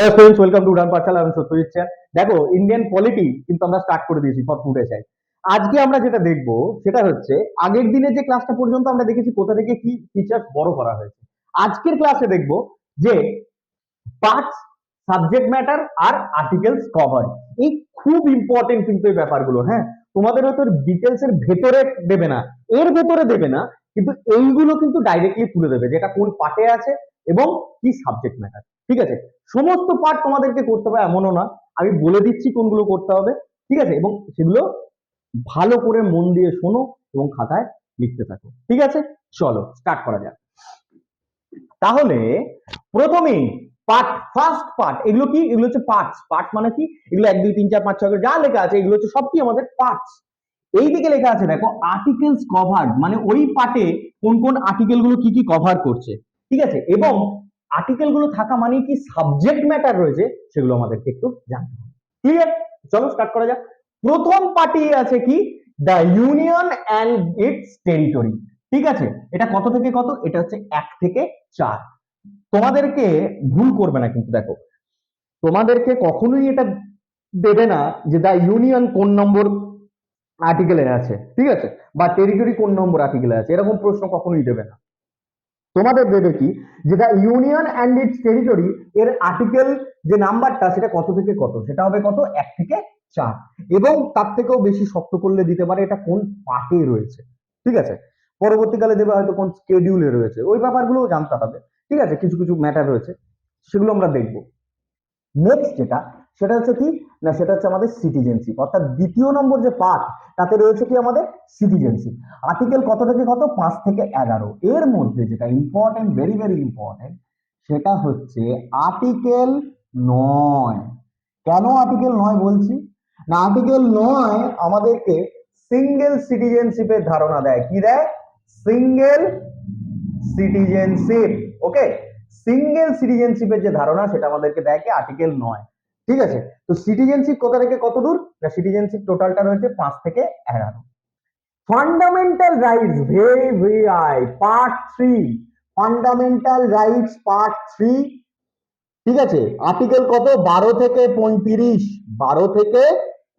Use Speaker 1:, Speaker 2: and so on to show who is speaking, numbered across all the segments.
Speaker 1: Hello friends, welcome to উড়ান পাঠশালা। আমি Satyajit sir. দেখো, Indian polity কিন্তু আমরা স্টার্ট করে দিয়েছি ফর টুডে চাই। আজকে আমরা যেটা দেখবো সেটা হচ্ছে আগের দিনে যে ক্লাসটা পর্যন্ত আমরা দেখেছি কোথা থেকে কি ফিচার বড় করা হয়েছে। আজকের ক্লাসে দেখবো যে পার্টস, সাবজেক্ট ম্যাটার আর আর্টিকেলস কভার। এই খুব ইম্পর্টেন্ট কিন্তু এই ব্যাপারগুলো। হ্যাঁ, তোমাদের হয়তো ডিটেলস এর ভেতরে দেবে না, এর ভেতরে দেবে না, কিন্তু এইগুলো কিন্তু ডাইরেক্টলি তুলে দেবে যেটা কোন পার্টে আছে এবং কি সাবজেক্ট ম্যাটার। ঠিক আছে, সমস্ত পার্ট তোমাদেরকে করতে হবে এমনও না, আমি বলে দিচ্ছি কোনগুলো করতে হবে। ঠিক আছে, এবং সেগুলো ভালো করে মন দিয়ে শোনো এবং খাতায় লিখতে থাকো। ঠিক আছে, চলো স্টার্ট করা যাক। তাহলে প্রথমেই পার্ট, ফার্স্ট পার্ট, এগুলো কি? এগুলো হচ্ছে পার্টস। পার্ট মানে কি? এগুলো 1 2 3 4 5 6 যা লেখা আছে এগুলো হচ্ছে সব কি আমাদের পার্টস। এইদিকে লেখা আছে দেখো আর্টিকেলস কভার্ড, মানে ওই পার্টে কোন কোন আর্টিকেল গুলো কি কি কভার করছে। ঠিক আছে, এবং আর্টিকেল গুলো থাকা মানে কি সাবজেক্ট ম্যাটার রয়েছে সেগুলো আমাদেরকে একটু জানতে হবে। ক্লিয়ার? চলো স্টার্ট করা যাক। প্রথম পার্টি আছে কি? The union and it's territory. ঠিক আছে, এটা কত থেকে কত? এটা হচ্ছে 1 থেকে 4। তোমাদেরকে ভুল করবে না কিন্তু, দেখো তোমাদেরকে কখনোই এটা দেবে না যে দা ইউনিয়ন কোন নম্বর আর্টিকেলে আছে, ঠিক আছে, বা টেরিটরি কোন নম্বর আর্টিকেলে আছে, এরকম প্রশ্ন কখনোই দেবে না। তোমাদের দেবে কি যে দা ইউনিয়ন অ্যান্ড ইটস টেরিটরি এর আর্টিকেল যে নাম্বারটা সেটা কত থেকে কত, সেটা হবে কত? 1 থেকে 4। এবং তার থেকেও বেশি শক্ত করলে দিতে পারে এটা কোন পার্টে রয়েছে। ঠিক আছে, পরবর্তীকালে দেবে হয়তো কোন স্কেডিউলে রয়েছে, ওই ব্যাপারগুলোও জানতে হবে। ঠিক আছে, কিছু কিছু ম্যাটার রয়েছে সেগুলো আমরা দেখবো। নেক্সট যেটা, সেটা হচ্ছে কি না, সেটা হচ্ছে আমাদের সিটিজেনশিপ, অর্থাৎ দ্বিতীয় নম্বর যে পার্ট তাতে রয়েছে কি আমাদের সিটিজেনশিপ। আর্টিকেল কত থেকে কত? 5 থেকে 11। এর মধ্যে যেটা ইম্পর্টেন্ট, ভেরি ভেরি ইম্পর্টেন্ট, সেটা হচ্ছে আর্টিকেল 9। কেন আর্টিকেল 9 বলছি না? আর্টিকেল 9 আমাদেরকে সিঙ্গেল সিটিজেনশিপের ধারণা দেয়। কি দেয়? Single citizenship. ওকে, সিঙ্গেল সিটিজেনশিপের যে ধারণা সেটা আমাদেরকে দেয় কি? আর্টিকেল 9। ঠিক আছে, তো সিটিজেনশিপ কোথা থেকে কত দূর না? সিটিজেনশিপ টোটালটা রয়েছে 5 থেকে 11। Fundamental rights, very very high, part 3। Fundamental rights part 3। ঠিক আছে, আর্টিকেল কত? 12 থেকে 35। 12 থেকে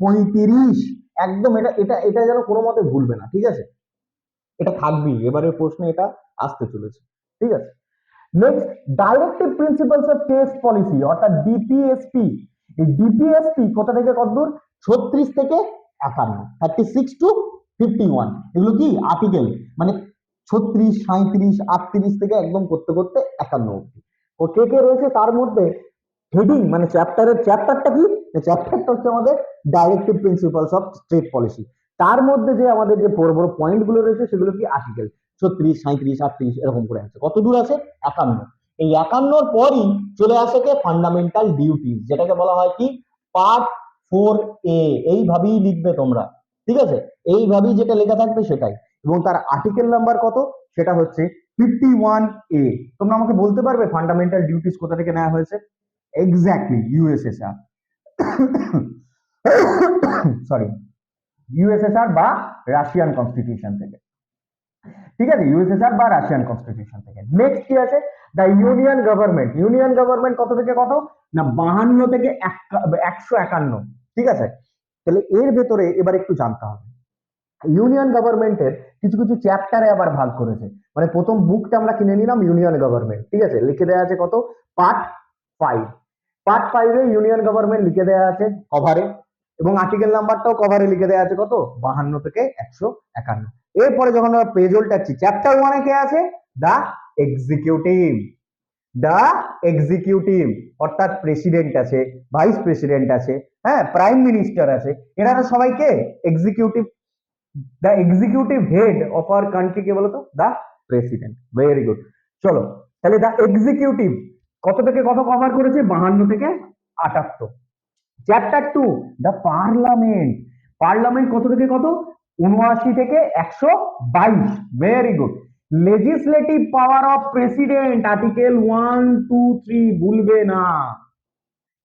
Speaker 1: 35, একদম এটা এটা এটা যেন কোনো মতে ভুলবে না। ঠিক আছে, এটা থাকবেই, এবারের প্রশ্নে এটা আসতে চলেছে। ঠিক আছে, next directive principles of test policy, অর্থাৎ ডিপিএসপি। এই ডিপিএসপি কোথা থেকে কত দূর? 36 থেকে 51, 36 টু 51। এগুলো কি আর্টিকেল, মানে 36 37 38 থেকে একদম করতে করতে 51 অব্দি। ও কে কে রয়েছে তার মধ্যে? হেডিং মানে চ্যাপ্টারের, চ্যাপ্টারটা কি? চ্যাপ্টারটা হচ্ছে আমাদের directive principles of state policy. তার মধ্যে যে আমাদের যে বড় বড় পয়েন্ট গুলো রয়েছে সেগুলো কি আর্টিকেল 36 37 38 এরকম করে আছে। কত দূর আছে? 51। এই 51 পরই চলে আসে কে? ফান্ডামেন্টাল ডিউটিস, যেটাকে বলা হয় কি? Part 4A। এইভাবেই লিখবে তোমরা। ঠিক আছে, এইভাবেই যেটা লেখা থাকবে সেটাই। এবং তার আর্টিকেল নাম্বার কত? সেটা হচ্ছে 51A। তোমরা আমাকে বলতে পারবে ফান্ডামেন্টাল ডিউটিস কোথা থেকে নেওয়া হয়েছে? Exactly USSR. সরি, ইউএসএসআর বা রাশিয়ান কনস্টিটিউশন থেকে। ঠিক আছে, ইউএসএসআর বা রাশিয়ান কনস্টিটিউশন থেকে। নেক্সট কি আছে? The union government. Union government কত থেকে কত না? 52 থেকে 151। ঠিক আছে, তাহলে এর ভেতরে এবার একটু জানতে হবে ইউনিয়ন গভর্নমেন্টের কিছু কিছু চ্যাপ্টারে আবার ভাগ করেছে। মানে প্রথম বুকটা আমরা কিনে নিলাম ইউনিয়ন গভর্নমেন্ট। ঠিক আছে, লিখে দেওয়া আছে কত? পার্ট 5। পার্ট 5 এ ইউনিয়ন গভর্নমেন্ট লিখে দেওয়া আছে কভারে, এবং আর্টিকেল নাম্বারটাও কভারে লিখে দেওয়া আছে কত? 52 থেকে 151। এরপরে যখন আমরা পেজ উল্টাচ্ছি, চ্যাপ্টার 1 এ কে আছে? The executive. দা এক্সিকিউটিভ অর্থাৎ প্রেসিডেন্ট আছে, ভাইস প্রেসিডেন্ট আছে, হ্যাঁ, প্রাইম মিনিস্টার আছে, এরা সবাইকে executive. The executive head of our country কে বলতো? The president. Very good. চলো, তাহলে দা এক্সিকিউটিভ কত থেকে কত কভার করেছে? 52 থেকে 78। চ্যাপ্টার 2 দা পার্লামেন্ট। পার্লামেন্ট কত থেকে কত? 79 থেকে 122। Very good. Legislative power of president, article 1 2 3 ভুলবে না,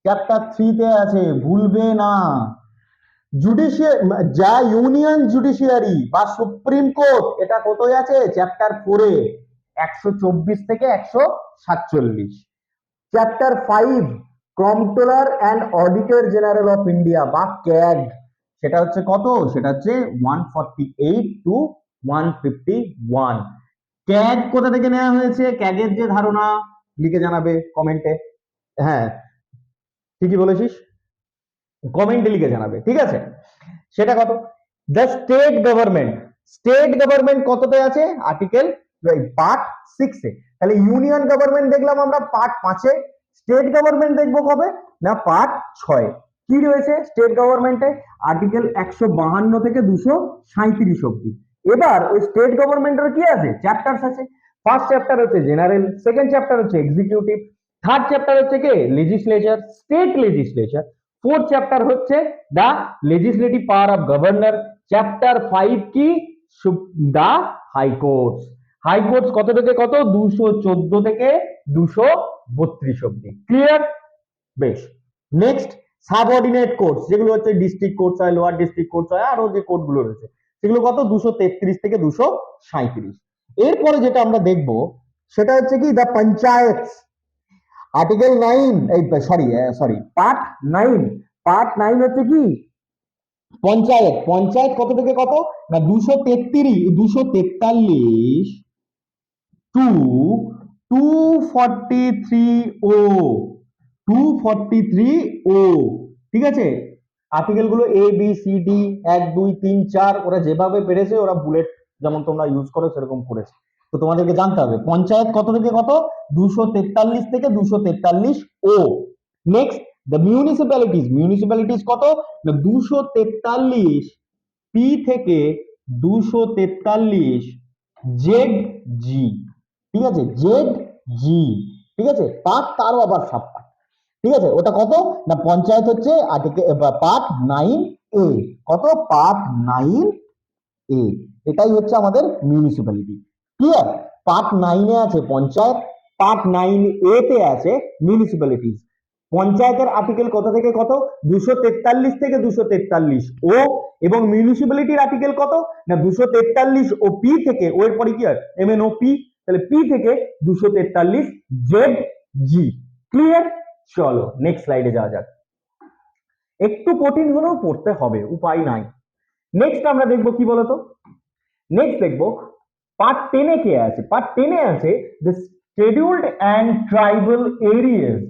Speaker 1: চ্যাপ্টার 3 তে আছে, ভুলবে না। জুডিশিয়ারি, যা ইউনিয়ন জুডিশিয়ারি বা সুপ্রিম কোর্ট, এটা কোথায় আছে? চ্যাপ্টার 4 এ, 124 থেকে 147। Chapter 5 comptroller and auditor general of India বা ক্যাগ, সেটা হচ্ছে কত, সেটা হচ্ছে 148 টু 151। ক্যাগ কোথা থেকে নেওয়া হয়েছে, ক্যাগের যে ধারণা লিখে জানাবে কমেন্টে। হ্যাঁ ঠিকই বলেছিস, কমেন্টে লিখে জানাবে, ঠিক আছে। সেটা কত, দ্য স্টেট গভর্নমেন্ট কততে আছে, আর্টিকেল পার্ট 6 এ। তাহলে ইউনিয়ন গভর্নমেন্ট দেখলাম আমরা পার্ট 5 এ, স্টেট গভর্নমেন্ট দেখবো কবে না পার্ট 6 এ। কি রয়েছে স্টেট গভর্নমেন্টে, আর্টিকেল 152 থেকে 237 অব্দি। এবার ওই স্টেট গভর্নমেন্টের কি আছে, চ্যাপ্টারস আছে। ফার্স্ট চ্যাপ্টার হচ্ছে জেনারেল, সেকেন্ড চ্যাপ্টার হচ্ছে এক্সিকিউটিভ, থার্ড চ্যাপ্টার হচ্ছে কে legislature, state legislature, fourth chapter হচ্ছে the legislative power of governor, chapter 5 কি দা হাই কোর্টস কত থেকে কত 214 থেকে 232 অবধি, ক্লিয়ার। বেশ, নেক্সট সাবঅর্ডিনেট কোর্টস, যেগুলো হচ্ছে ডিস্ট্রিক্ট কোর্টস হয়, লোয়ার ডিস্ট্রিক্ট কোর্টস হয়, আরো যে কোর্ট গুলো রয়েছে সেগুলো কত 233 থেকে 237। এরপরে যেটা আমরা দেখব সেটা হচ্ছে কি দা পঞ্চায়েত, আর্টিকেল 9, এই সরি পার্ট 9 হচ্ছে কি পঞ্চায়েত কত থেকে কত না 243 টু 243 ও 243 ও, ঠিক আছে। আর্টিকেল গুলো এ বি সি ডি 1 2 3 4 ওরা যেভাবে পেরেছে, ওরা বুলেট যেমন তোমরা ইউজ করো সেরকম করেছে। তো তোমাদেরকে জানতে হবে পঞ্চায়েত কত থেকে কত 243 থেকে 243 ও। নেক্সট দ্য মিউনিসিপ্যালিটিস কত না 243 পি থেকে 243 জেড জি, ঠিক আছে, জেড জি, ঠিক আছে। পার্ট তারও আবার সাব পার্ট, ঠিক আছে। ওটা কত না পঞ্চায়েত হচ্ছে পার্ট 9 এ, কত পার্ট 9 এ, এটাই হচ্ছে আমাদের মিউনিসিপ্যালিটি, ক্লিয়ার। পার্ট 9 এ আছে পঞ্চায়েত, পার্ট 9 এ তে আছে মিউনিসিপ্যালিটিস। পঞ্চায়েতের আর্টিকেল কত থেকে কত 243 থেকে 243 ও, এবং মিউনিসিপ্যালিটির আর্টিকেল কত না 243 ও পি থেকে, ও এর পরে কি হয় এম এন ও পি, তাহলে পি থেকে 243 জেড জি, ক্লিয়ার। চলো নেক্সট স্লাইডে যাওয়া যাক, একটু কঠিন হলেও পড়তে হবে, উপায় নাই। নেক্সট আমরা দেখবো কি বলতো, নেক্সট দেখবো পার্ট 10 এ কে আছে, পার্ট 10 এ আছে the scheduled and tribal areas,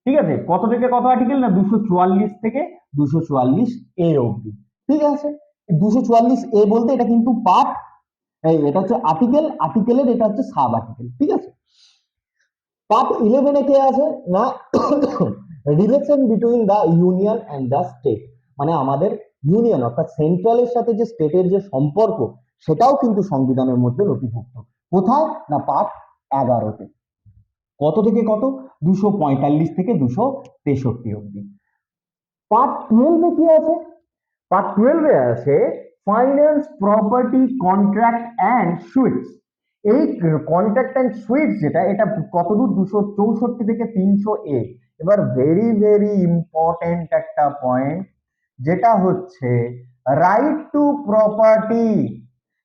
Speaker 1: ঠিক আছে। কত থেকে কত আর্টিকেল না 244 থেকে 244 এ অবধি, ঠিক আছে। 244 এ বলতে এটা কিন্তু পার্ট, এটা হচ্ছে আর্টিকেলের এটা হচ্ছে সাব আর্টিকেল, ঠিক আছে। পার্ট 11 এ কে আছে না relation between the union and the state, মানে আমাদের ইউনিয়ন অর্থাৎ সেন্ট্রালের সাথে যে স্টেটের যে সম্পর্ক সেটাও কিন্তু সংবিধানের মধ্যে নথিভুক্ত, কোথায় না পার্ট 11-তে। কত থেকে কত 245 থেকে 263 অবধি। পার্ট 12 এ কি আছে, পার্ট 12 এ আছে finance, property, contract and sweets. এই কন্ট্রাক্ট অ্যান্ড সুইটস যেটা, এটা কতদূর 264 থেকে 300 এ। এবার ভেরি ভেরি ইম্পর্টেন্ট একটা পয়েন্ট, যেটা হচ্ছে রাইট টু প্রপার্টি।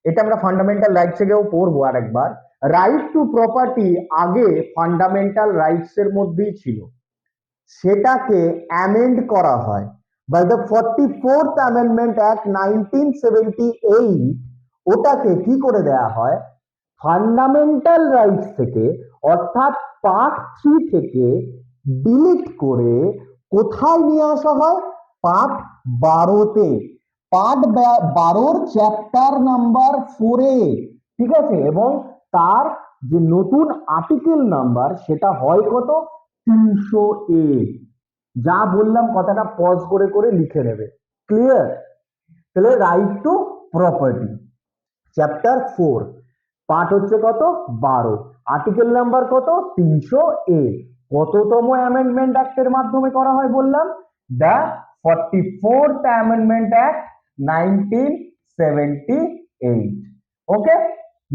Speaker 1: এটা আমরা ফান্ডামেন্টাল রাইটস থেকেও পড়বো আরেকবার। রাইট টু প্রপার্টি আগে ফান্ডামেন্টাল রাইটস এর মধ্যেই ছিল, সেটাকে অ্যামেন্ড করা হয় by the 44th amendment act 1978। ওটাকে কি করে দেয়া হয়, ফান্ডামেন্টাল রাইটস থেকে অর্থাৎ পার্ট 3 থেকে ডিলিট করে কোথায় নিয়ে আসা হয়, পার্ট 12-তে, পার্ট 12-র চ্যাপ্টার নাম্বার 4-এ, ঠিক আছে। এবং তার যে নতুন আর্টিকেল নাম্বার সেটা হয় কত 300 এ। যা বললাম কথাটা পজ করে করে লিখে নেবে, ক্লিয়ার। তাহলে right two property chapter 4 part হচ্ছে কত 12, আর্টিকেল নাম্বার কত 300 এ। কততম অ্যামেন্ডমেন্ট অ্যাক্টের মাধ্যমে করা হয় বললাম, দ্য 44th অ্যামেন্ডমেন্ট অ্যাক্ট 1978। ওকে,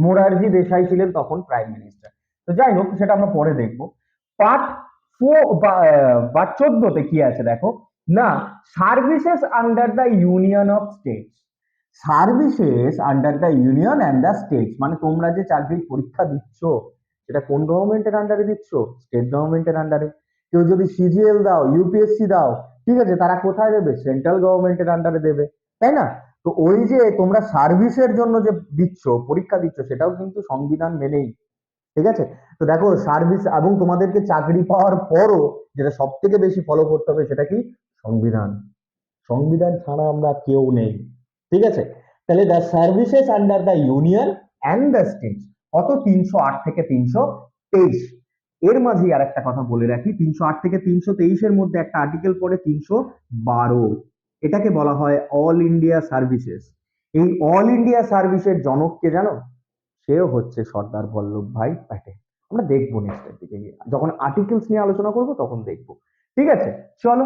Speaker 1: মোরারজি দেশাই ছিলেন তখন প্রাইম মিনিস্টার। তো যাই হোক সেটা আমরা পরে দেখবো। পার্ট 14-তে কি আছে দেখো না, services under the union of states. Services under the union and the states, মানে তোমরা যে চাকরির পরীক্ষা দিচ্ছ সেটা কোন গভর্নমেন্টের আন্ডারে দিচ্ছ, স্টেট গভর্নমেন্টের আন্ডারে। কেউ যদি সিজিএল দাও, ইউপিএসসি দাও, ঠিক আছে, তারা কোথায় দেবে? সেন্ট্রাল গভর্নমেন্টের আন্ডারে দেবে, তাই না? তো ওই যে তোমরা সার্ভিসের জন্য যে দিচ্ছ, পরীক্ষা দিচ্ছ, সেটাও কিন্তু সংবিধান মেনেই, ঠিক আছে? তো দেখো সার্ভিস এবং তোমাদেরকে চাকরি পাওয়ার পরও যেটা সব থেকে বেশি ফলো করতে হবে সেটা কি? সংবিধান। সংবিধান ছাড়া আমরা কেউ নেই, ঠিক আছে? তাহলে the services under the union and the states কত? 308 থেকে 323। এর মাঝে আর একটা কথা বলে রাখি, 308 থেকে 323 এর মধ্যে একটা আর্টিকেল পড়ে 312, এটাকে বলা হয় অল ইন্ডিয়া সার্ভিসেস। এই অল ইন্ডিয়া সার্ভিসের জনক কে জানো? সেও হচ্ছে সর্দার বল্লভভাই প্যাটেল। আমরা দেখবো নেক্সটের দিকে গিয়ে, যখন আর্টিকেলস নিয়ে আলোচনা করব তখন দেখবো, ঠিক আছে? চলো,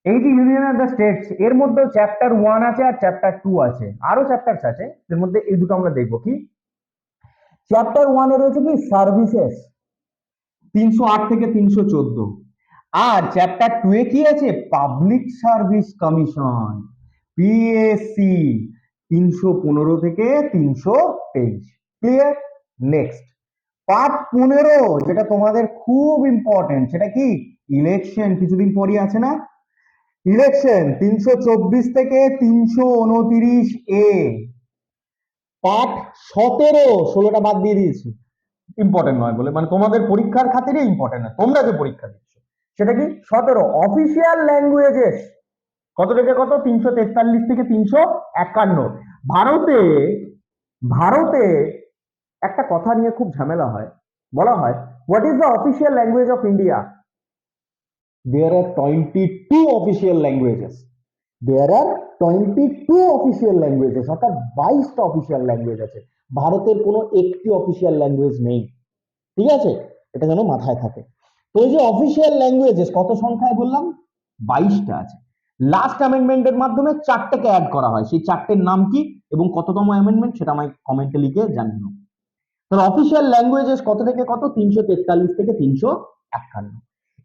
Speaker 1: এই যে ইউনিয়ন অফ দ্য স্টেটস, এর মধ্যে চ্যাপ্টার 1 আছে আর চ্যাপ্টার 2 আছে, আরো চ্যাপ্টারস আছে, এর মধ্যে এই দুটো আমরা দেখবো। কি চ্যাপ্টার 1 এ রয়েছে কি? সার্ভিসেস, 308 থেকে 314। আর চ্যাপ্টার 2 এ কি আছে? পাবলিক সার্ভিস কমিশন, পিএসসি, 315 থেকে 323। ক্লিয়ার? নেক্সট পার্ট 15, যেটা তোমাদের খুব ইম্পর্টেন্ট, সেটা কি? ইলেকশন, কিছুদিন পরই আছে না ইলেকশন, 324 থেকে 329 এ। পার্ট 17, 16টা বাদ দিয়ে দিয়েছি, ইম্পর্টেন্ট নয় বলে, মানে তোমাদের পরীক্ষার খাতিরে ইম্পর্টেন্ট না, তোমরা যে পরীক্ষা দিচ্ছ সেটা কি? 17 অফিসিয়াল ল্যাঙ্গুয়েজেস, কত থেকে কত? 343 থেকে 351। ভারতে ভারতে একটা কথা নিয়ে খুব ঝামেলা হয়, বলা হয় what is the official language of India? There are 22 official languages. There are 22 official languages, অর্থাৎ 22টা অফিসিয়াল ল্যাঙ্গুয়েজ আছে। ভারতের কোনো একটি অফিসিয়াল ল্যাঙ্গুয়েজ নেই, ঠিক আছে? এটা যেন মাথায় থাকে। তো এই যে অফিসিয়াল ল্যাঙ্গুয়েজেস কত সংখ্যায় বললাম? 22টা আছে। লাস্ট অ্যামেন্ডমেন্টের মাধ্যমে 4টাকে অ্যাড করা হয়, সেই 4টের নাম কি এবং কততম অ্যামেন্ডমেন্ট সেটা আমায় কমেন্টে লিখে জানিও। তাহলে অফিসিয়াল ল্যাঙ্গুয়েজেস কত থেকে কত? 343 থেকে 351।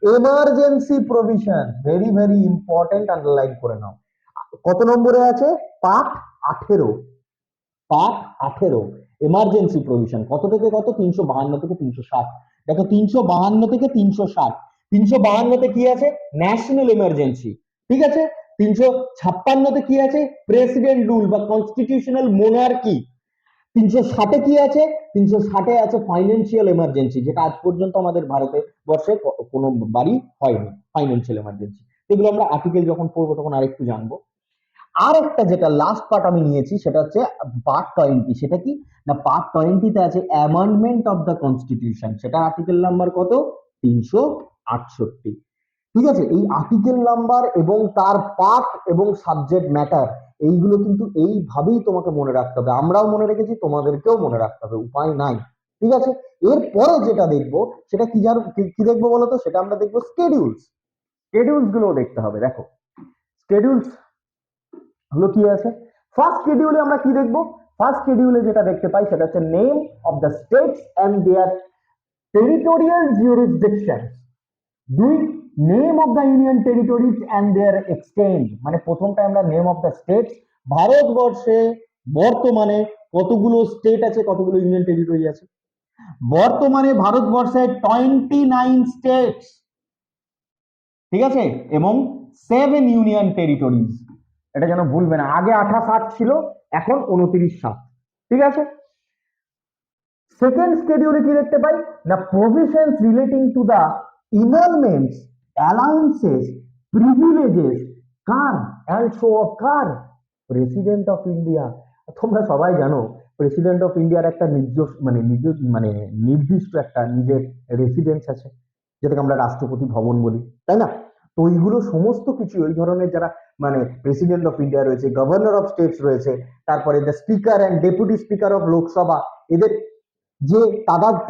Speaker 1: Emergency provision, very very important, underline করে নাও। কত নম্বরে আছে? পার্ট 18। পার্ট 18 এমার্জেন্সি প্রভিশন কত থেকে কত? 352 থেকে 360। দেখো 352 থেকে 360, 352তে কি আছে? ন্যাশনাল এমার্জেন্সি, ঠিক আছে? 356তে কি আছে? প্রেসিডেন্ট রুল বা কনস্টিটিউশনাল মোনার্কি। 360-এ কি আছে? 360-এ আছে ফাইন্যান্সিয়াল এমার্জেন্সি, যেটা আজ পর্যন্ত আমাদের ভারতে বর্ষে কোনো বাড়ি হয়নি, ফাইন্যান্সিয়াল এমার্জেন্সি। এগুলো আমরা আর্টিকেল যখন পড়বো তখন আরেকটু জানবো। আর একটা যেটা লাস্ট পার্ট আমি নিয়েছি সেটা হচ্ছে পার্ট 20। সেটা কি না? পার্ট 20-তে আছে অ্যামেন্ডমেন্ট অফ দ্য কনস্টিটিউশন, সেটা আর্টিকেল নাম্বার কত? 368। ঠিক আছে? এই আর্টিকেল নাম্বার এবং তার পার্ট এবং সাবজেক্ট ম্যাটার, এইগুলো কিন্তু এইভাবেই তোমাকে মনে রাখতে হবে। আমরাও মনে রেখেছি, তোমাদেরকেও মনে রাখতে হবে, উপায় নাই, ঠিক আছে? এরপরে যেটা দেখবো সেটা কি জানো? কি দেখবো বলো তো? সেটা আমরা দেখবো স্কেডিউলস। স্কেডিউলস গুলো দেখতে হবে। দেখো স্কেডিউলস হলো কি আছে। ফার্স্ট শিডিউলে আমরা কি দেখবো? ফার্স্ট শিডিউলে যেটা দেখতে পাই সেটা হচ্ছে name of the states and their territorial jurisdiction. দুই, name of the union territories and their extent. মানে প্রথমটা আমরা নেম অফ দ্য স্টেটস, ভারতবর্ষে বর্তমানে কতগুলো স্টেট আছে, কতগুলো ইউনিয়ন টেরিটরি আছে। বর্তমানে ভারতবর্ষে 29 স্টেটস, ঠিক আছে, এবং 7 ইউনিয়ন টেরিটরিজ। এটা যেন ভুলবে না, আগে 28 ছিল, এখন 29, ঠিক আছে। সেকেন্ড শিডিউলে কি দেখতে পাই না? Provisions relating to the involvements, allowances, privileges কার এন্ড শো অফ কার? President of India. তোমরা সবাই জানো প্রেসিডেন্ট অফ ইন্ডিয়ার একটা নির্দিষ্ট একটা নিজের রেসিডেন্স আছে, যেটাকে আমরা রাষ্ট্রপতি ভবন বলি, তাই না? তো ওইগুলো সমস্ত কিছু ওই ধরনের যারা মানে প্রেসিডেন্ট অফ ইন্ডিয়া রয়েছে, গভর্নর অফ স্টেটস রয়েছে, তারপরে the speaker and deputy speaker of Lok Sabha, এদের যে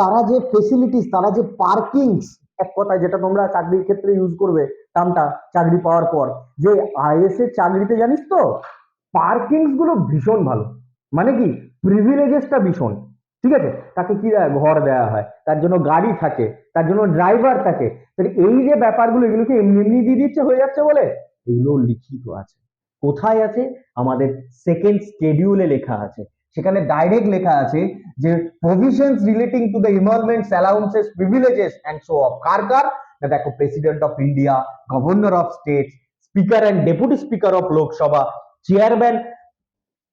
Speaker 1: তারা যে ফেসিলিটিস, তারা যে পার্কিংস, এক কথায় যেটা তোমরা চাকরির ক্ষেত্রে ইউজ করবে টার্মটা চাকরি পাওয়ার পর, যে আইএস এর চাকরিতে জানিস তো পার্কিংস গুলো ভীষণ ভালো। মানে কি? প্রিভিলেজেসটা ভীষণ, ঠিক আছে? তাকে কি দেয়? ঘর দেওয়া হয়, তার জন্য গাড়ি থাকে, তার জন্য ড্রাইভার থাকে। তাহলে এই যে ব্যাপারগুলো, এগুলো কি এমনি এমনি দিয়ে দিচ্ছে হয়ে যাচ্ছে বলে? এগুলো লিখিত আছে। কোথায় আছে? আমাদের সেকেন্ড শিডিউলে লেখা আছে। সেখানে ডাইরেক্ট লেখা আছে যে provisions relating to the involvements, allowances, privileges and show of কার কার? দেখো president of India, governor of state, speaker and deputy speaker of Lok Sabha, chairman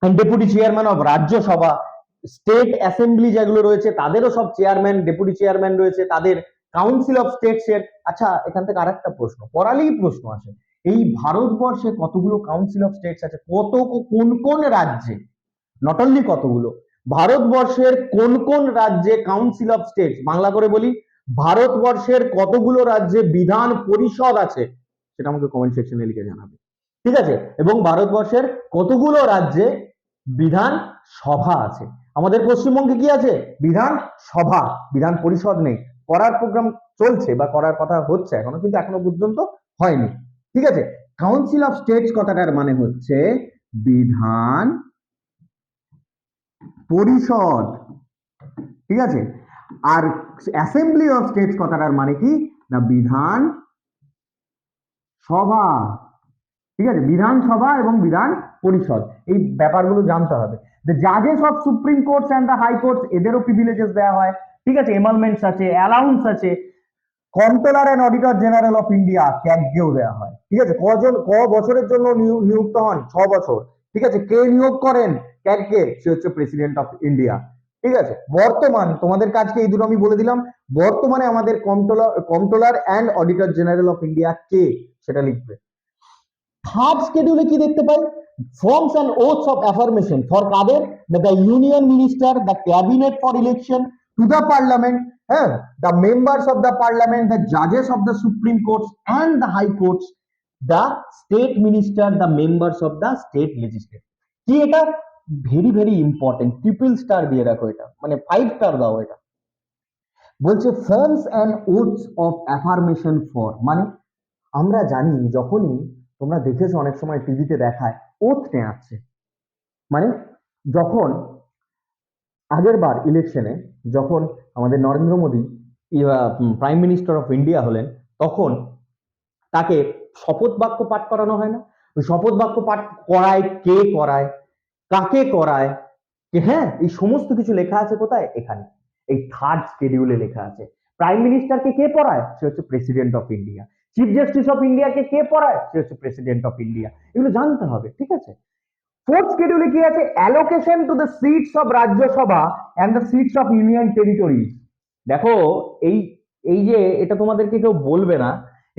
Speaker 1: and deputy chairman of Rajya Sabha, state assembly যেগুলো রয়েছে তাদেরও সব চেয়ারম্যান ডেপুটি চেয়ারম্যান রয়েছে, তাদের council of স্টেটসের। আচ্ছা, এখান থেকে আরেকটা প্রশ্ন, পড়ালেই প্রশ্ন আসে, এই ভারতবর্ষে কতগুলো কাউন্সিল অফ স্টেটস আছে, কোন কোন রাজ্যে, নট অনলি কতগুলো, ভারতবর্ষের কোন কোন রাজ্যে কাউন্সিল অফ স্টেটস, বাংলা করে বলি, ভারতবর্ষের কতগুলো রাজ্যে বিধান পরিষদ আছে, সেটা আমাকে কমেন্ট সেকশনে লিখে জানাবে। ঠিক আছে, এবং ভারতবর্ষের কতগুলো রাজ্যে বিধান সভা আছে। আমাদের পশ্চিমবঙ্গে কি আছে? বিধান সভা, বিধান পরিষদ নেই। করার প্রোগ্রাম চলছে বা করার কথা হচ্ছে এখনো, কিন্তু এখনো পর্যন্ত হয়নি। ঠিক আছে, কাউন্সিল অফ স্টেটস কথাটার মানে হচ্ছে বিধান পরিষদ। ঠিক আছে, আর অ্যাসেম্বলি অফ স্টেটস কথাটার মানে কি না বিধান সভা। ঠিক আছে, বিধানসভা এবং বিধান পরিষদ, এই ব্যাপারগুলো জানতে হবে। দ্য জাজেস of supreme courts and the high courts, এদেরও প্রিভিলেজেস দেওয়া হয়। ঠিক আছে, এমালমেন্টস আছে, অ্যালাউন্স আছে। Controller and auditor general of India ক্যাগকেও দেওয়া হয়। ঠিক আছে, ক বছরের জন্য নিযুক্ত হন? 6 বছর। ঠিক আছে, কে নিয়োগ করেন ক্যাগকে? সে হচ্ছে প্রেসিডেন্ট অফ ইন্ডিয়া। ঠিক আছে, বর্তমান তোমাদের কাজকে এই দুটো আমি বলে দিলাম। বর্তমানে আমাদের controller and auditor general of India কে, সেটা লিখবে। থার্ড শিডিউলে কি দেখতে পাই? Forms and oaths of affirmation for কাদের? The union minister, the cabinet for election to the parliament, হ্যাঁ, the members of the parliament, the জাজেস of the supreme courts and the high courts, the state minister, the members of the state legislature. কি এটা? Very very important, triple star দিয়ে রাখো এটা, মানে 5 star দাও এটা। বলছে forms and oaths of affirmation for, মানে আমরা জানি যখনই তোমরা দেখেছো অনেক সময় টিভিতে দেখায় ওথ নেওয়াচ্ছে, মানে যখন আগের বার ইলেকশনে যখন আমাদের Narendra Modi prime minister of India হলেন, তখন তাকে শপথ বাক্য পাঠ করানো হয় না? ওই শপথ বাক্য পাঠ করায় কে করায়, কাকে করায়, হ্যাঁ, এই সমস্ত কিছু লেখা আছে কোথায়? এখানে, এই থার্ড শিডিউলে লেখা আছে। প্রাইম মিনিস্টারকে কে পড়ায়? সে হচ্ছে president of India. Chief justice of ইন্ডিয়াকে কে পড়ায়? সে হচ্ছে প্রেসিডেন্ট অফ ইন্ডিয়া। এগুলো জানতে হবে। ঠিক আছে, ফোর্থ শিডিউলে কি আছে? Allocation to the seats of Rajya Sabha and the seats of union territories. দেখো, এই এই যে এটা তোমাদেরকে কেউ বলবে না,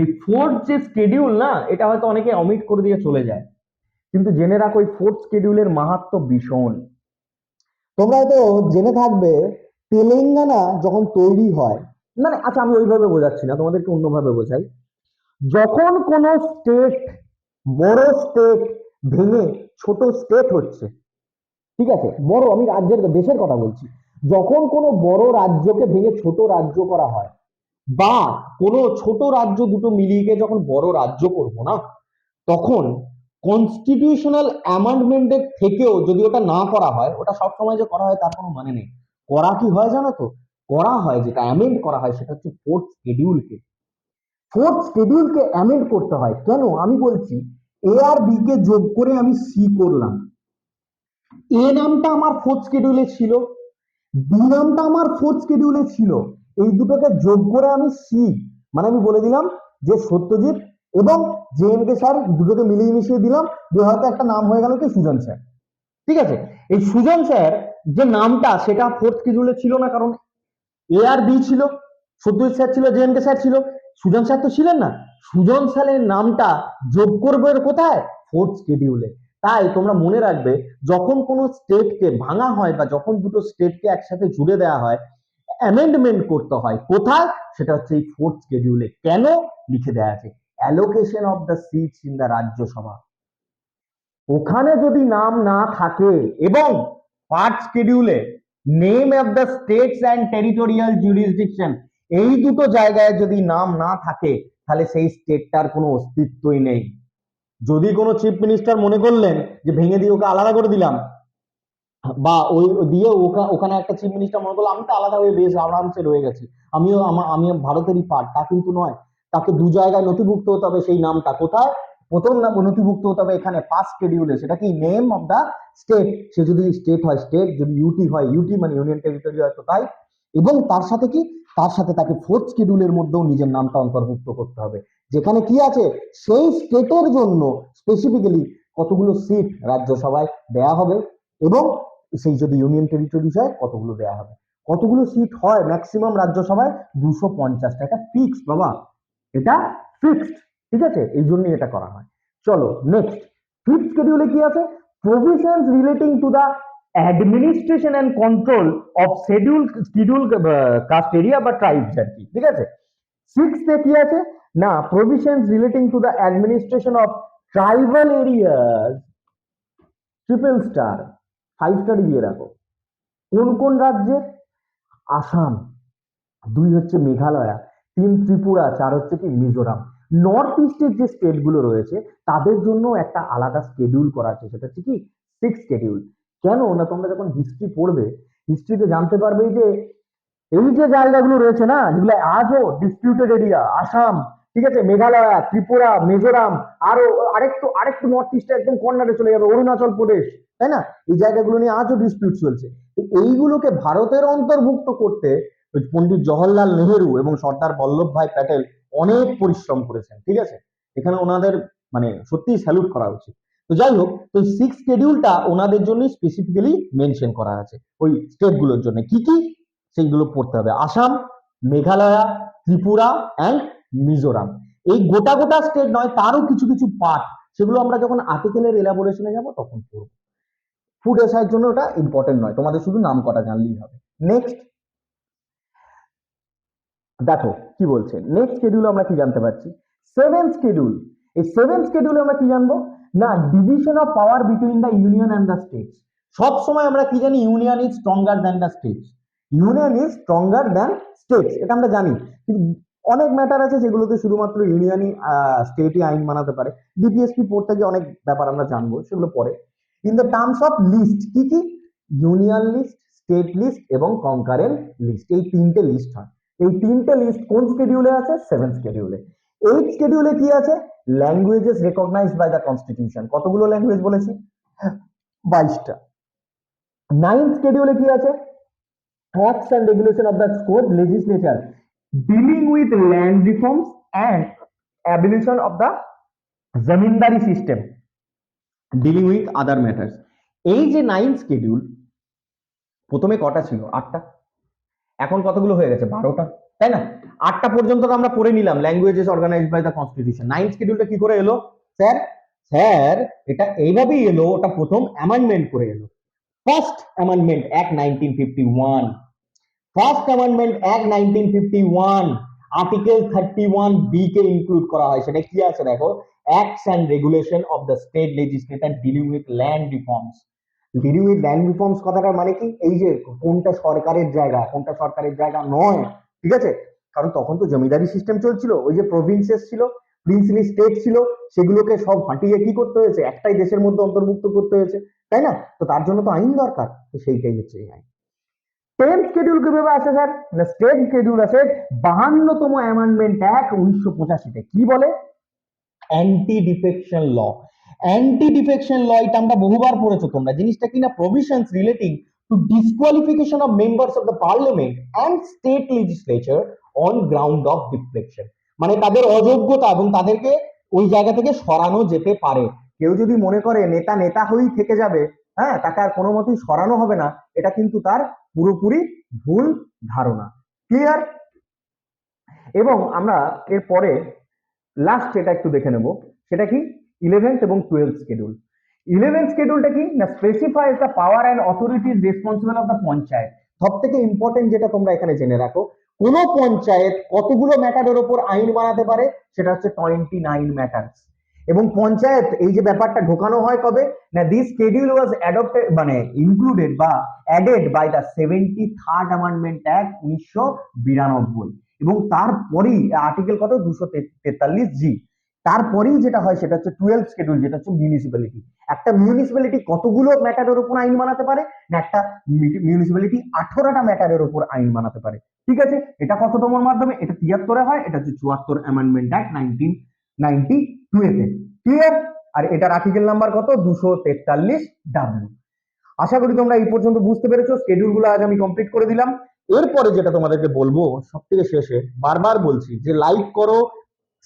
Speaker 1: এই ফোর্থ যে শিডিউল না, এটা হয়তো অনেকে অমিট করে দিয়ে চলে যায়, কিন্তু জেনে রাখো এই ফোর্থ শিডিউলের মাহাত্ম্য ভীষণ। তোমরা হয়তো জেনে থাকবে তেলেঙ্গানা যখন তৈরি হয়, মানে আচ্ছা আমি ওইভাবে বোঝাচ্ছি না, তোমাদেরকে অন্যভাবে বোঝাই। যখন কোন স্টেট, বড় স্টেট ভেঙে ছোট স্টেট হচ্ছে, ঠিক আছে, বড়, আমি রাজ্যের দেশের কথা বলছি, যখন কোনো বড় রাজ্যকে ভেঙে ছোট রাজ্য করা হয়, বা কোনো ছোট রাজ্য দুটো মিলিয়ে যখন বড় রাজ্য করবো না, তখন কনস্টিটিউশনাল অ্যামেন্ডমেন্টের থেকেও যদি ওটা না করা হয়, ওটা সবসময় যে করা হয় তার কোনো মানে নেই। করা কি হয় জানো তো? করা হয়, যেটা অ্যামেন্ড করা হয় সেটা হচ্ছে ফোর্থ শিডিউলকে। ফোর্থ শিডিউলকে অ্যামেন্ড করতে হয় কেন আমি বলছি। এ আর বি কে যোগ করে আমি সি করলাম, এ নামটা আমার ফোর্থ শিডিউলে ছিল, বি নামটা আমার ফোর্থ শিডিউলে ছিল, এই দুটোকে যোগ করে আমি সি, মানে আমি বলে দিলাম যে সত্যজিৎ এবং জে এম কে স্যার দুটোকে মিলিয়ে মিশিয়ে দিলাম, যে হয়তো একটা নাম হয়ে গেল কি সুজন স্যার। ঠিক আছে, এই সুজন স্যার যে নামটা, সেটা ফোর্থ শিডিউলে ছিল না, কারণ এ আর বি ছিল, সত্যজিৎ স্যার ছিল, জে এম কে স্যার ছিল, সুজন স্যার তো ছিলেন না। সুজন স্যারের নামটা যোগ করবে কোথায়? ফোর্থ শিডিউলে। তাই তোমরা মনে রাখবে, যখন কোনো স্টেটকে ভাঙা হয় বা যখন দুটো স্টেটকে একসাথে জুড়ে দেওয়া হয়, অ্যামেন্ডমেন্ট করতে হয় কোথায়? সেটা হচ্ছে এই ফোর্থ শিডিউলে। কেন? লিখে দেওয়া আছে allocation of the seats in the Rajya Sabha. ওখানে যদি নাম না থাকে এবং ফার্স্ট শিডিউলে name of the states and territorial jurisdiction, এই দুটো জায়গায় যদি নাম না থাকে, তাহলে সেই স্টেটটার কোনো অস্তিত্বই নেই। যদি কোনো চিফ মিনিস্টার মনে করলেন যে ভেঙে দিয়ে ওকে আলাদা করে দিলাম, বা ওই দিয়ে ওখানে একটা চিফ মিনিস্টার মনে করলো আমি তো আলাদা হয়ে বেশ আরামসে রয়ে গেছি, আমি ভারতেরই পার্ট, তা কিন্তু নয়। তাকে দু জায়গায় নথিভুক্ত হতে হবে সেই নামটা। কোথায়? প্রথম নাম নথিভুক্ত হতে হবে এখানে ফার্স্ট শিডিউলে, সেটা কি? Name of the state. সে যদি স্টেট হয় স্টেট, যদি ইউটি হয় ইউটি মানে ইউনিয়ন টেরিটরি হয় তো তাই, এবং তার সাথে কি তার সাথে তাকে ফোর্থ শিডিউলের মধ্যেও নিজের নামটা অন্তর্ভুক্ত করতে হবে, যেখানে কি আছে সেই স্টেটের জন্য স্পেসিফিক্যালি কতগুলো সিট রাজ্যসভায় দেয়া হবে, এবং সেই যদি ইউনিয়ন টেরিটরিজ হয় কতগুলো দেয়া হবে। কতগুলো সিট হয় ম্যাক্সিমাম রাজ্যসভায়? 250টা। এটা ফিক্সড বাবা, এটা ফিক্সড, ঠিক আছে, এই জন্যই এটা করা হয়। চলো নেক্সট, ফিফথ শিডিউলে কি আছে? Provisions relating to the administration and control of schedule caste area বা ট্রাইবস আর কি, ঠিক আছে। সিক্সথে কি আছে না, provisions relating to the administration of tribal areas, triple star, 5 star দিয়ে রাখো। কোন কোন রাজ্যের? আসাম, 2 হচ্ছে মেঘালয়া, 3 ত্রিপুরা, 4 হচ্ছে কি মিজোরাম। নর্থ ইস্টের যে স্টেট গুলো রয়েছে তাদের জন্য একটা আলাদা শিডিউল করা আছে, সেটা হচ্ছে কি 6 শিডিউল। কেন না, তোমরা যখন হিস্ট্রি পড়বে, হিস্ট্রিতে জানতে পারবে যে এই যে জায়গাগুলো রয়েছে না, যেগুলো আজও ডিসপিউটেড এরিয়া, আসাম, ঠিক আছে, মেঘালয়, ত্রিপুরা, মিজোরাম, আরো আরেকটু আরেকটু নর্থ ইস্টে একদম কর্নারে চলে যাবে অরুণাচল প্রদেশ, তাই না? এই জায়গাগুলো নিয়ে আজও ডিসপিউট চলছে। এইগুলোকে ভারতের অন্তর্ভুক্ত করতে পন্ডিত জওহরলাল নেহেরু এবং সর্দার বল্লভভাই প্যাটেল অনেক পরিশ্রম করেছেন, ঠিক আছে। এখানে ওনাদের মানে সত্যি স্যালুট করা উচিত। তো যাই হোক, তো 6 শিডিউলটা ওনাদের জন্য স্পেসিফিক্যালি মেনশন করা আছে, ওই স্টেটগুলোর জন্য কি কি সেইগুলো পড়তে হবে। আসাম, মেঘালয়া, ত্রিপুরা অ্যান্ড মিজোরাম। এই গোটা গোটা স্টেট নয়, তারও কিছু কিছু পার্ট, সেগুলো আমরা যখন আর্টিকেলের এলাবোরেশনে যাব তখন পড়বো। ফুড এসআইয়ের জন্য ওটা ইম্পর্টেন্ট নয়, তোমাদের শুধু নাম কটা জানলেই হবে। নেক্সট দেখো কি বলছে, নেক্সট শিডিউল আমরা কি জানতে পারছি? 7 শিডিউল। এই 7 শিডিউলে আমরা কি জানবো না, division of power between the union and the states. সব সময় আমরা কি জানি, union is stronger than the states, union is stronger than states, এটা আমরা জানি। কিন্তু অনেক ম্যাটার আছে যেগুলোতে শুধুমাত্র ইউনিয়নই স্টেটই আইন বানাতে পারে। ডিপিএসপি পড়তে গিয়ে অনেক ব্যাপার আমরা জানবো, সেগুলো পরে। In the terms of list কি কি, ইউনিয়ন লিস্ট, স্টেট লিস্ট এবং কনকারেন্ট লিস্ট, এই 3টে লিস্ট হয়। এই 3টে লিস্ট কোন শিডিউলে আছে? 7 শিডিউলে। 8 শিডিউলে কি আছে? Languages recognized by the constitution. কতগুলো ল্যাঙ্গুয়েজ বলেছি? 22টা। 9 শিডিউলে কি আছে? Acts and regulation of the scope legislature dealing with land reforms and abolition of the zamindari system, dealing with other matters. এই যে 9 শিডিউল, প্রথমে কটা ছিল? 8টা, এখন কতগুলো হয়ে গেছে? 12টা, তাই না? 8টা পর্যন্ত তো আমরা পড়ে নিলাম, languages organized by the constitution. 9 শিডিউলটা কি করে এলো স্যার? স্যার এটা এইভাবেই এলো, ওটা প্রথম অ্যামেন্ডমেন্ট করে এলো। First amendment act 1951, first amendment act 1951 article 31B কে ইনক্লুড করা হয়। সেটা কি আছে দেখো, acts and regulation of the state legislature dealing with land reforms. Dealing with land reforms কথাটার মানে কি, এই যে কোনটা সরকারের জায়গা কোনটা সরকারের জায়গা নয়, ঠিক আছে। কারণ তখন তো জমিদারি সিস্টেম চলছিল, ওই যে প্রভিন্সেস ছিল, প্রিন্সলি স্টেট ছিল, সেগুলোকে সব হাঁটিয়ে কি করতে হয়েছে, একটাই দেশের মধ্যে অন্তর্ভুক্ত করতে হয়েছে, তাই না? তো তার জন্য তো আইন দরকার, তো সেইটাই হচ্ছে এই আইন। 10 শিডিউল কিভাবে আসে স্যার? না, স্টেট শিডিউল আছে 52তম অ্যামেন্ডমেন্ট অ্যাক্ট 1985-তে। কি বলে? Anti defection law. Anti defection law এটা আমরা বহুবার পড়েছো তোমরা। জিনিসটা কি না, provisions relating to disqualification of members of the parliament and state legislature on ground of deflection, মানে তাদের অযোগ্যতা এবং তাদেরকে ওই জায়গা থেকে সরানো যেতে পারে। কেউ যদি মনে করে নেতা নেতা হয়েই থেকে যাবে, হ্যাঁ, তাকে আর কোনো মতেই সরানো হবে না, এটা কিন্তু তার পুরোপুরি ভুল ধারণা। ক্লিয়ার? এবং আমরা এরপরে লাস্ট এটা একটু দেখে নেব, সেটা কি 11th এবং 12th শিডিউল। 11th শিডিউলটা কি না, specifies the power and authorities responsible of the panchayat. সব থেকে ইম্পর্টেন্ট যেটা তোমরা এখানে জেনে রাখো, কোন পঞ্চায়েত কতগুলো ম্যাটারের উপর আইন বানাতে পারে, সেটা হচ্ছে 29 ম্যাটারস। এবং পঞ্চায়েত এই যে ব্যাপারটা ঢোকানো হয় কবে না, দিস শিডিউল ওয়াজ অ্যাডপ্টেড মানে ইনক্লুডেড বা added by the 73rd amendment act 1992। এবং তারপরেই আর্টিকেল কত 243G, তারপরেই যেটা হয় সেটা হচ্ছে 12th শিডিউল, যেটা হচ্ছে মিউনিসিপ্যালিটি। একটা মিউনিসিপ্যালিটি কতগুলো ম্যাটারের উপর আইন বানাতে পারে না, একটা মিউনিসিপ্যালিটি 18টা ম্যাটারের উপর আইন বানাতে পারে, ঠিক আছে। এটা কততমর মাধ্যমে? এটা 73-এ হয়, এটা হচ্ছে 74 অ্যামেন্ডমেন্ট অ্যাক্ট 1992-তে। ক্লিয়ার? আর এটার আর্টিকেল নাম্বার কত? 243W। আশা করি তোমরা এই পর্যন্ত বুঝতে পেরেছো। শিডিউল গুলো আজ আমি কমপ্লিট করে দিলাম। এরপরে যেটা তোমাদেরকে বলবো সব থেকে শেষে, বারবার বলছি যে লাইক করো,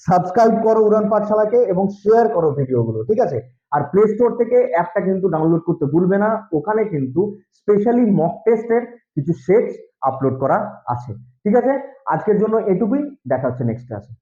Speaker 1: সাবস্ক্রাইব করো উড়ান পাঠশালাকে এবং শেয়ার করো ভিডিওগুলো, ঠিক আছে? আর প্লে স্টোর থেকে অ্যাপটা কিন্তু ডাউনলোড করতে ভুলবে না, ওখানে কিন্তু স্পেশালি মক টেস্টের কিছু সেটস আপলোড করা আছে। ঠিক আছে, আজকের জন্য এটুকুই, দেখা হচ্ছে নেক্সট ক্লাসে।